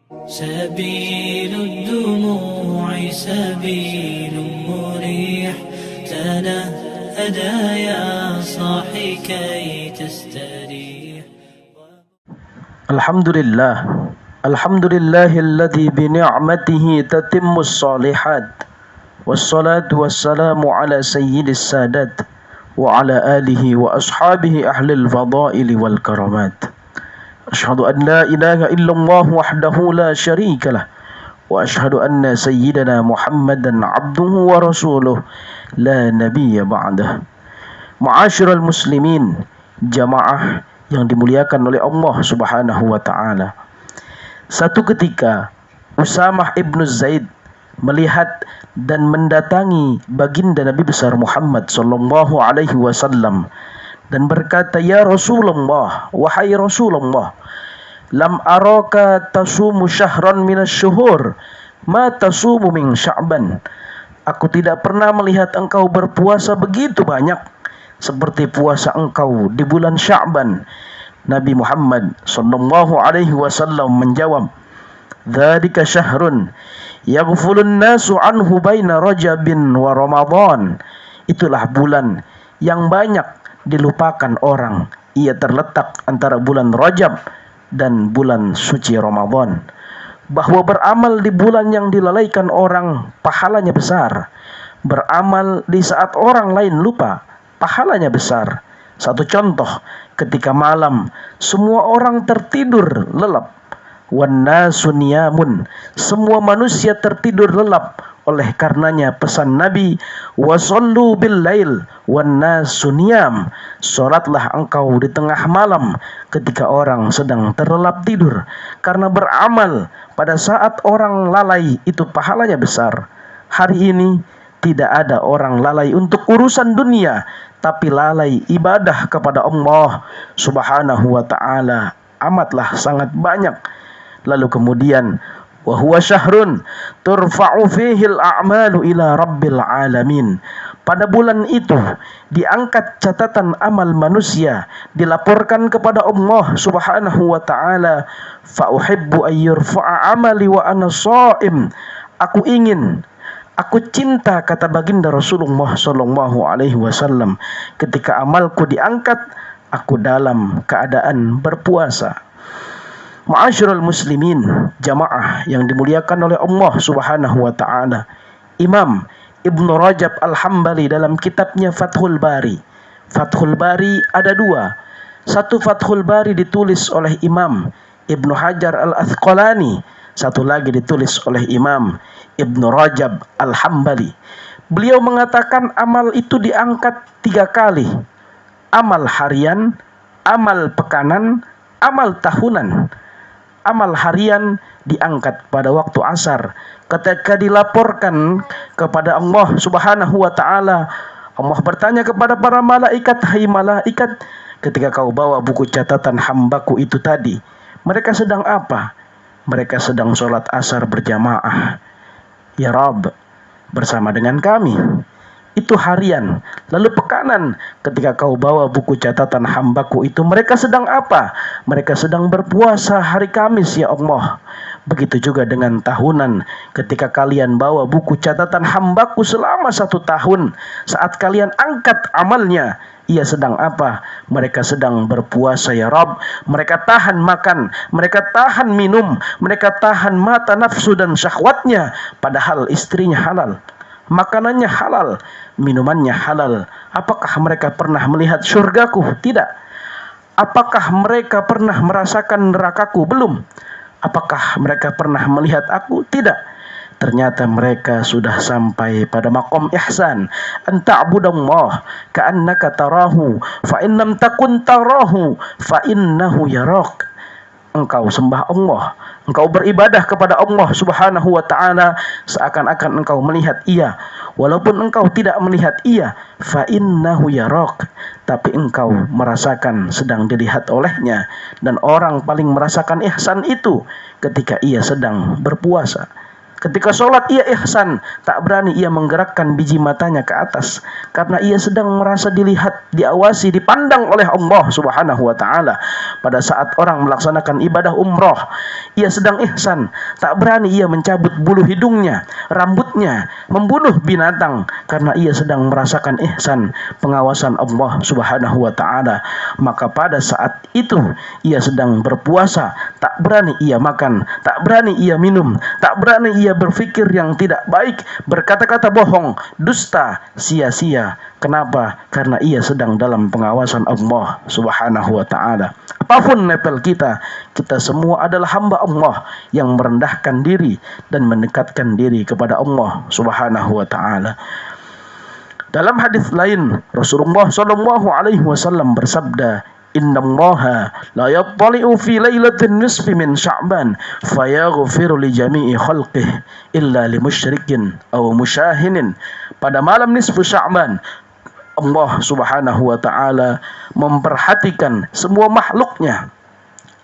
سبيل الدموع سبيل مريح تنهدى يا صاحي كي تستريح. الحمد لله الذي بنعمته تتم الصالحات والصلاة والسلام على سيد السادات وعلى آله وأصحابه أهل الفضائل والكرامات. أشهد أن لا إله إلا الله وحده لا شريك له وأشهد أن سيدنا محمدا عبده ورسوله لا نبي بعده. Ma'asyiral muslimin, jamaah yang dimuliakan oleh Allah Subhanahu wa taala. Satu ketika Usamah ibnu Zaid melihat dan mendatangi baginda Nabi besar Muhammad sallallahu alaihi wasallam dan berkata, "Ya Rasulullah, wahai Rasulullah, lam araka tasumu syahran minasy-syuhur ma tasumu min Sya'ban." Aku tidak pernah melihat engkau berpuasa begitu banyak seperti puasa engkau di bulan Sya'ban. Nabi Muhammad sallallahu alaihi wasallam menjawab, "Dzalika syahrun yaghfulun nasu anhu baina Rajabin wa Ramadan." Itulah bulan yang banyak dilupakan orang. Ia terletak antara bulan Rajab dan bulan suci Ramadan. Bahwa beramal di bulan yang dilalaikan orang, pahalanya besar. Beramal di saat orang lain lupa, pahalanya besar. Satu contoh, ketika malam semua orang tertidur lelap, wan nasu niyamun, semua manusia tertidur lelap. Oleh karenanya pesan Nabi, wasallu bil lail wan nasu niyam, salatlah engkau di tengah malam ketika orang sedang terlelap tidur, karena beramal pada saat orang lalai itu pahalanya besar. Hari ini tidak ada orang lalai untuk urusan dunia, tapi lalai ibadah kepada Allah Subhanahu wa taala amatlah sangat banyak. Lalu kemudian, wa huwa syahrun turfa'u fihi al-a'malu ila rabbil alamin. Pada bulan itu diangkat catatan amal manusia, dilaporkan kepada Allah Subhanahu wa taala. Fa uhibbu ay yurfa'a amali wa ana sha'im. Aku cinta, kata baginda Rasulullah sallallahu alaihi wasallam, ketika amalku diangkat aku dalam keadaan berpuasa. Ma'asyiral muslimin, jamaah yang dimuliakan oleh Allah Subhanahu wa taala. Imam Ibnu Rajab Al-Hambali dalam kitabnya Fathul Bari. Fathul Bari ada dua. Satu Fathul Bari ditulis oleh Imam Ibnu Hajar Al-Asqalani, satu lagi ditulis oleh Imam Ibnu Rajab Al-Hambali. Beliau mengatakan amal itu diangkat 3 kali. Amal harian, amal pekanan, amal tahunan. Amal harian diangkat pada waktu asar ketika dilaporkan kepada Allah Subhanahu wa taala. Allah bertanya kepada para malaikat, "Hai malaikat, ketika kau bawa buku catatan hambaku itu tadi, mereka sedang apa?" Mereka sedang sholat asar berjamaah. Ya Rabb, bersama dengan kami. Itu harian. Lalu pekanan, ketika kau bawa buku catatan hambaku itu, mereka sedang apa? Mereka sedang berpuasa hari Kamis, ya Allah. Begitu juga dengan tahunan, ketika kalian bawa buku catatan hambaku selama 1 tahun, saat kalian angkat amalnya, ia sedang apa? Mereka sedang berpuasa, ya Rabb. Mereka tahan makan, mereka tahan minum, mereka tahan mata nafsu dan syahwatnya, padahal istrinya halal, makanannya halal, minumannya halal. Apakah mereka pernah melihat surgaku? Tidak. Apakah mereka pernah merasakan nerakaku? Belum. Apakah mereka pernah melihat aku? Tidak. Ternyata mereka sudah sampai pada maqam ihsan. Anta'budallah ka'annaka tarahu fa in lam takun tarahu fa innahu yarak. Engkau sembah Allah, engkau beribadah kepada Allah Subhanahu wa taala seakan-akan engkau melihat Ia, walaupun engkau tidak melihat Ia, fa innahu yarak, tapi engkau merasakan sedang dilihat olehnya. Dan orang paling merasakan ihsan itu ketika ia sedang berpuasa, Ketika sholat ia ihsan, tak berani ia menggerakkan biji matanya ke atas karena ia sedang merasa dilihat, diawasi, dipandang oleh Allah Subhanahu wa taala. Pada saat orang melaksanakan ibadah umroh, ia sedang ihsan, tak berani ia mencabut bulu hidungnya, rambutnya, membunuh binatang karena ia sedang merasakan ihsan, pengawasan Allah Subhanahu wa taala. Maka pada saat itu ia sedang berpuasa, tak berani ia makan, tak berani ia minum, tak berani ia berpikir yang tidak baik, berkata-kata bohong, dusta, sia-sia. Kenapa? Karena ia sedang dalam pengawasan Allah Subhanahu wa taala. Apapun level kita, kita semua adalah hamba Allah yang merendahkan diri dan mendekatkan diri kepada Allah Subhanahu wa taala. Dalam hadis lain, Rasulullah sallallahu alaihi wasallam bersabda, Innallaha la yattali'u fi lailatin nisfi min Sya'ban fayaghfiru li jami'i khalqihi illa li musyrikin aw musyahinin. Pada malam nisfu Sya'ban, Allah Subhanahu wa taala memperhatikan semua makhluknya.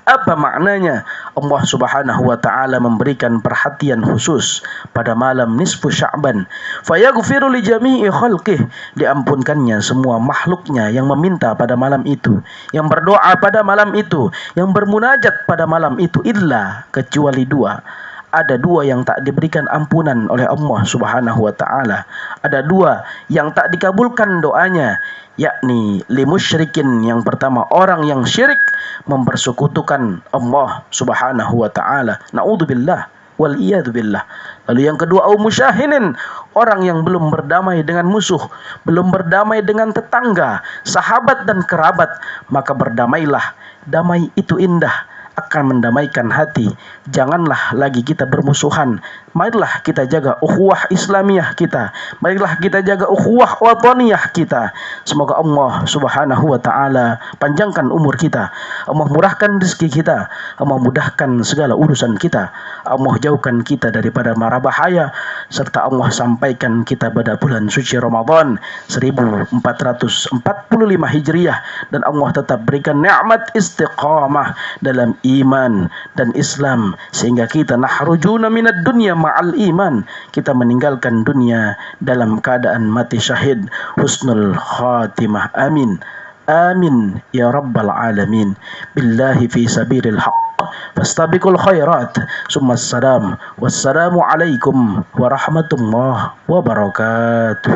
Apa maknanya? Allah Subhanahu wa taala memberikan perhatian khusus pada malam nisfu Sya'ban. Fayaghfiru li jami'i khalqihi, diampunkannya semua makhluknya yang meminta pada malam itu, yang berdoa pada malam itu, yang bermunajat pada malam itu, illa, kecuali dua. Ada dua yang tak diberikan ampunan oleh Allah Subhanahu wa taala. Ada dua yang tak dikabulkan doanya, yakni limusyrikin. Yang pertama, orang yang syirik, mempersekutukan Allah Subhanahu wa taala. Naudzubillah wal iyad billah. Lalu yang kedua, au musyahinin, orang yang belum berdamai dengan musuh, belum berdamai dengan tetangga, sahabat dan kerabat, maka berdamailah. Damai itu indah, akan mendamaikan hati. Janganlah lagi kita bermusuhan. Marilah kita jaga ukhuwah Islamiyah kita. Marilah kita jaga ukhuwah wataniyah kita. Semoga Allah Subhanahu wa taala panjangkan umur kita. Allah murahkan rezeki kita. Allah mudahkan segala urusan kita. Allah jauhkan kita daripada mara bahaya, serta Allah sampaikan kita pada bulan suci Ramadan 1445 Hijriah, dan Allah tetap berikan nikmat istiqamah dalam iman dan Islam, sehingga kita nahrujuna minad dunya ma'al iman, kita meninggalkan dunia dalam keadaan mati syahid, husnul khatimah. Amin amin ya rabbal alamin. Billahi fi sabilil haqq fastabiqul khairat. Wassalamu alaikum warahmatullahi wabarakatuh.